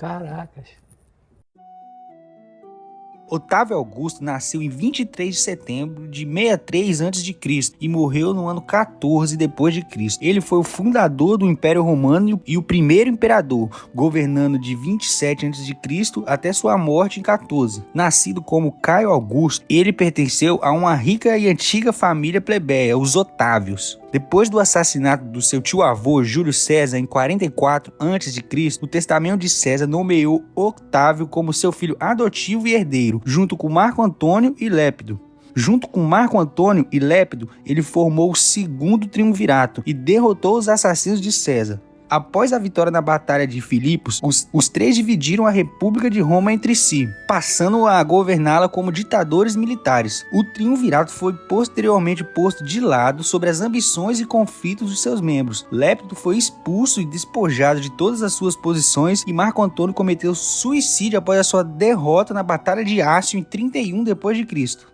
Caracas. Otávio Augusto nasceu em 23 de setembro de 63 a.C. e morreu no ano 14 depois de Cristo. Ele foi o fundador do Império Romano e o primeiro imperador, governando de 27 a.C. até sua morte em 14. Nascido como Caio Augusto, ele pertenceu a uma rica e antiga família plebeia, os Otávios. Depois do assassinato do seu tio-avô Júlio César em 44 a.C., o testamento de César nomeou Otávio como seu filho adotivo e herdeiro, junto com Marco Antônio e Lépido. Junto com Marco Antônio e Lépido, ele formou o segundo triunvirato e derrotou os assassinos de César. Após a vitória na Batalha de Filipos, os três dividiram a República de Roma entre si, passando a governá-la como ditadores militares. O triunvirato foi posteriormente posto de lado sobre as ambições e conflitos dos seus membros. Lépido foi expulso e despojado de todas as suas posições e Marco Antônio cometeu suicídio após a sua derrota na Batalha de Ácio em 31 d.C.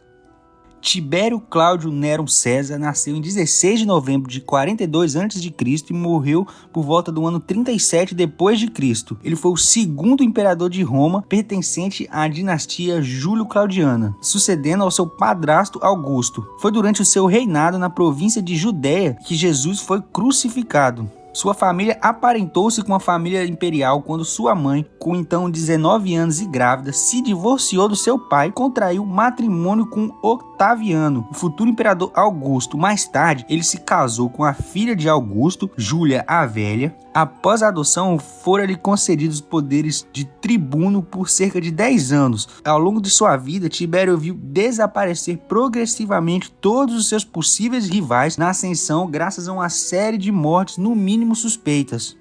Tibério Cláudio Nero César nasceu em 16 de novembro de 42 a.C. e morreu por volta do ano 37 d.C. Ele foi o segundo imperador de Roma, pertencente à dinastia Júlio-Claudiana, sucedendo ao seu padrasto Augusto. Foi durante o seu reinado na província de Judéia que Jesus foi crucificado. Sua família aparentou-se com a família imperial quando sua mãe, com então 19 anos e grávida, se divorciou do seu pai e contraiu matrimônio com Octaviano, o futuro imperador Augusto. Mais tarde, ele se casou com a filha de Augusto, Júlia a Velha. Após a adoção, foram-lhe concedidos poderes de tribuno por cerca de 10 anos. Ao longo de sua vida, Tibério viu desaparecer progressivamente todos os seus possíveis rivais na ascensão graças a uma série de mortes, no mínimo suspeitas.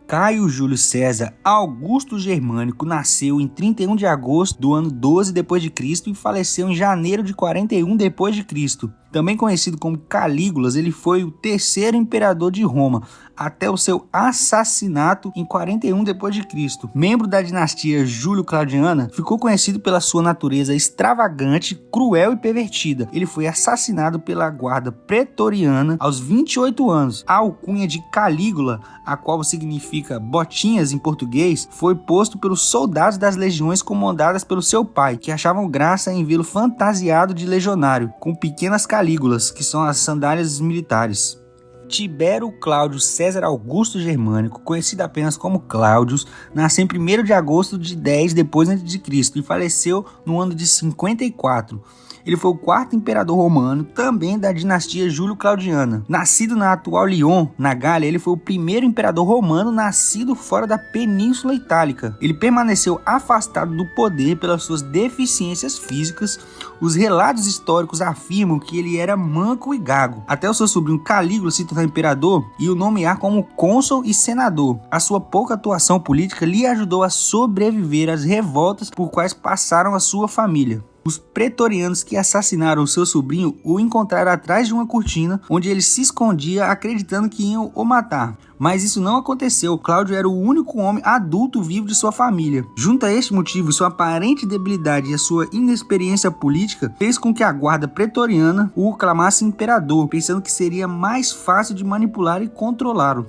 Caio Júlio César Augusto Germânico nasceu em 31 de agosto do ano 12 d.C. e faleceu em janeiro de 41 d.C. Também conhecido como Calígulas, ele foi o terceiro imperador de Roma, até o seu assassinato em 41 d.C. Membro da dinastia Júlio-Claudiana, ficou conhecido pela sua natureza extravagante, cruel e pervertida. Ele foi assassinado pela guarda pretoriana aos 28 anos. A alcunha de Calígula, a qual significa botinhas em português, foi posto pelos soldados das legiões comandadas pelo seu pai, que achavam graça em vê-lo fantasiado de legionário, com pequenas calígulas, que são as sandálias militares. Tibério Cláudio César Augusto Germânico, conhecido apenas como Cláudius, nasceu em 1º de agosto de 10 d.C. e faleceu no ano de 54. Ele foi o quarto imperador romano, também da dinastia Júlio-Claudiana. Nascido na atual Lyon, na Gália, ele foi o primeiro imperador romano nascido fora da Península Itálica. Ele permaneceu afastado do poder pelas suas deficiências físicas. Os relatos históricos afirmam que ele era manco e gago, até o seu sobrinho Calígula se tornar imperador e o nomear como cônsul e senador. A sua pouca atuação política lhe ajudou a sobreviver às revoltas por quais passaram a sua família. Os pretorianos que assassinaram o seu sobrinho o encontraram atrás de uma cortina, onde ele se escondia acreditando que iam o matar. Mas isso não aconteceu. Cláudio era o único homem adulto vivo de sua família. Junto a este motivo, sua aparente debilidade e a sua inexperiência política fez com que a guarda pretoriana o aclamasse imperador, pensando que seria mais fácil de manipular e controlá-lo.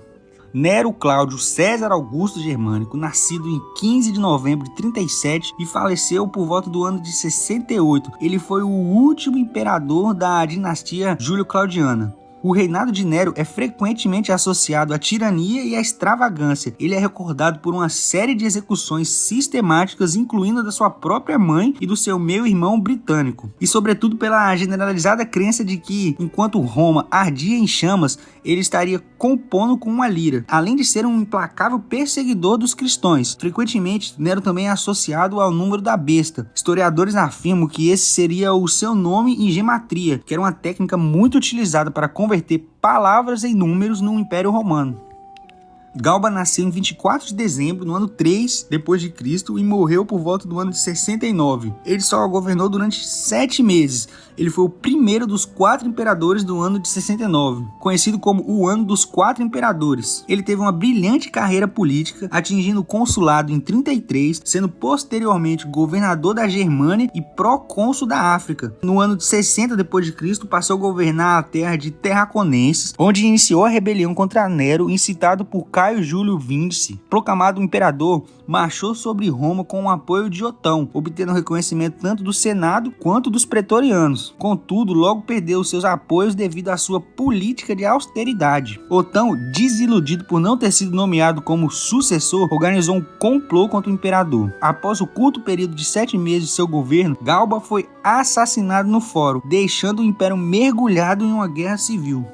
Nero Cláudio César Augusto Germânico, nascido em 15 de novembro de 37 e faleceu por volta do ano de 68. Ele foi o último imperador da dinastia Júlio-Claudiana. O reinado de Nero é frequentemente associado à tirania e à extravagância. Ele é recordado por uma série de execuções sistemáticas, incluindo a da sua própria mãe e do seu meio-irmão britânico. E sobretudo pela generalizada crença de que, enquanto Roma ardia em chamas, ele estaria compondo com uma lira. Além de ser um implacável perseguidor dos cristãos, frequentemente Nero também é associado ao número da besta. Historiadores afirmam que esse seria o seu nome em gematria, que era uma técnica muito utilizada para converter palavras em números no Império Romano. Galba nasceu em 24 de dezembro, no ano 3 d.C. e morreu por volta do ano de 69. Ele só governou durante 7 meses. Ele foi o primeiro dos 4 imperadores do ano de 69, conhecido como o Ano dos 4 Imperadores. Ele teve uma brilhante carreira política, atingindo o consulado em 33, sendo posteriormente governador da Germânia e procônsul da África. No ano de 60 d.C., passou a governar a terra de Terraconenses, onde iniciou a rebelião contra Nero, incitado por Caio Júlio Vinci, proclamado imperador, marchou sobre Roma com o apoio de Otão, obtendo reconhecimento tanto do Senado quanto dos pretorianos. Contudo, logo perdeu seus apoios devido à sua política de austeridade. Otão, desiludido por não ter sido nomeado como sucessor, organizou um complô contra o imperador. Após o curto período de 7 meses de seu governo, Galba foi assassinado no fórum, deixando o império mergulhado em uma guerra civil.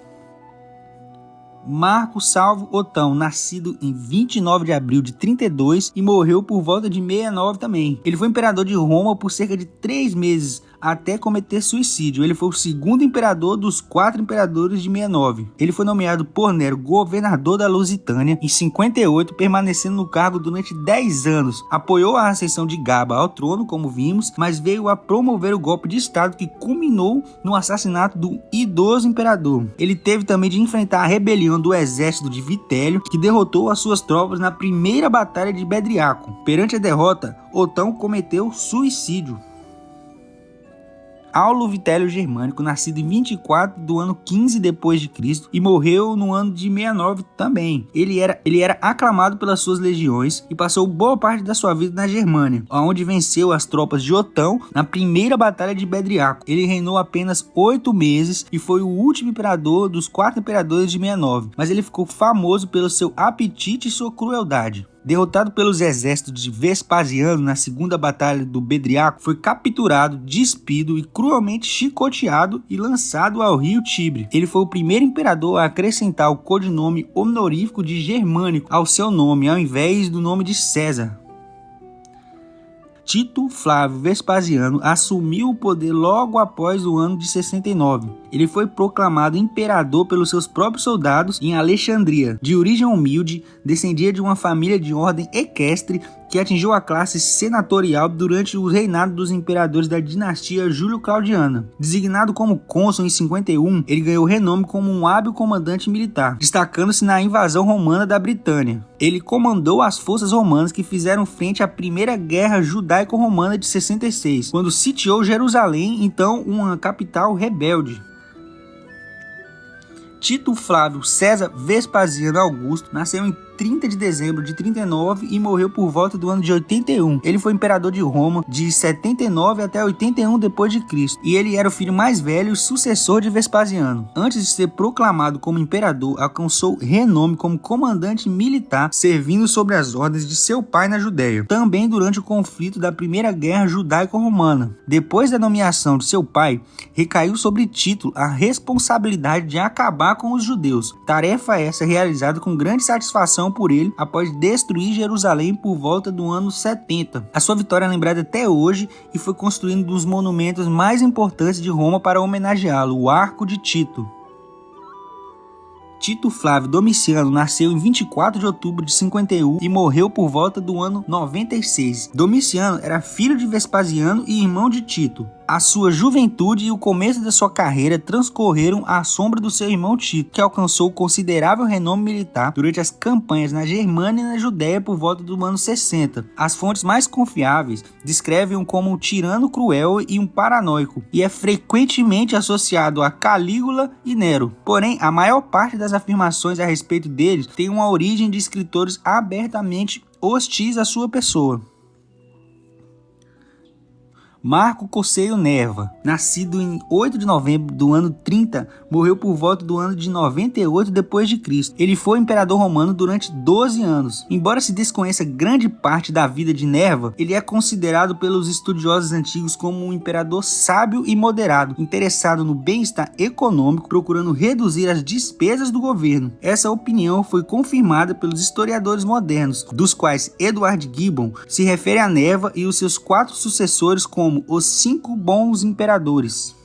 Marco Salvo Otão, nascido em 29 de abril de 32 e morreu por volta de 69 também. Ele foi imperador de Roma por cerca de 3 meses, até cometer suicídio. Ele foi o segundo imperador dos 4 imperadores de 69. Ele foi nomeado por Nero governador da Lusitânia em 58, permanecendo no cargo durante 10 anos. Apoiou a ascensão de Galba ao trono, como vimos, mas veio a promover o golpe de estado que culminou no assassinato do idoso imperador. Ele teve também de enfrentar a rebelião do exército de Vitélio, que derrotou as suas tropas na primeira batalha de Bedriaco. Perante a derrota, Otão cometeu suicídio. Aulo Vitélio Germânico, nascido em 24 do ano 15 depois de Cristo e morreu no ano de 69 também. Ele era aclamado pelas suas legiões e passou boa parte da sua vida na Germânia, onde venceu as tropas de Otão na primeira batalha de Bedriaco. Ele reinou apenas 8 meses e foi o último imperador dos 4 imperadores de 69, mas ele ficou famoso pelo seu apetite e sua crueldade. Derrotado pelos exércitos de Vespasiano na segunda batalha do Bedriaco, foi capturado, despido e cruelmente chicoteado e lançado ao rio Tibre. Ele foi o primeiro imperador a acrescentar o codinome honorífico de Germânico ao seu nome, ao invés do nome de César. Tito Flávio Vespasiano assumiu o poder logo após o ano de 69. Ele foi proclamado imperador pelos seus próprios soldados em Alexandria. De origem humilde, descendia de uma família de ordem equestre que atingiu a classe senatorial durante o reinado dos imperadores da dinastia Júlio-Claudiana. Designado como cônsul em 51, ele ganhou renome como um hábil comandante militar, destacando-se na invasão romana da Britânia. Ele comandou as forças romanas que fizeram frente à Primeira Guerra Judaico-Romana de 66, quando sitiou Jerusalém, então uma capital rebelde. Tito Flávio César Vespasiano Augusto nasceu em 30 de dezembro de 39 e morreu por volta do ano de 81. Ele foi imperador de Roma de 79 até 81 depois de Cristo, e ele era o filho mais velho e sucessor de Vespasiano. Antes de ser proclamado como imperador, alcançou renome como comandante militar, servindo sob as ordens de seu pai na Judéia, também durante o conflito da Primeira Guerra Judaico-Romana. Depois da nomeação de seu pai, recaiu sobre Tito a responsabilidade de acabar com os judeus. Tarefa essa realizada com grande satisfação por ele após destruir Jerusalém por volta do ano 70. A sua vitória é lembrada até hoje e foi construído um dos monumentos mais importantes de Roma para homenageá-lo, o Arco de Tito. Tito Flávio Domiciano nasceu em 24 de outubro de 51 e morreu por volta do ano 96. Domiciano era filho de Vespasiano e irmão de Tito. A sua juventude e o começo da sua carreira transcorreram à sombra do seu irmão Tito, que alcançou considerável renome militar durante as campanhas na Germânia e na Judéia por volta do ano 60. As fontes mais confiáveis descrevem-o como um tirano cruel e um paranoico, e é frequentemente associado a Calígula e Nero. Porém, a maior parte das afirmações a respeito deles tem uma origem de escritores abertamente hostis à sua pessoa. Marco Coceio Nerva, nascido em 8 de novembro do ano 30, morreu por volta do ano de 98 depois de Cristo. Ele foi imperador romano durante 12 anos. Embora se desconheça grande parte da vida de Nerva, ele é considerado pelos estudiosos antigos como um imperador sábio e moderado, interessado no bem-estar econômico, procurando reduzir as despesas do governo. Essa opinião foi confirmada pelos historiadores modernos, dos quais Edward Gibbon se refere a Nerva e os seus 4 sucessores como os 5 bons imperadores.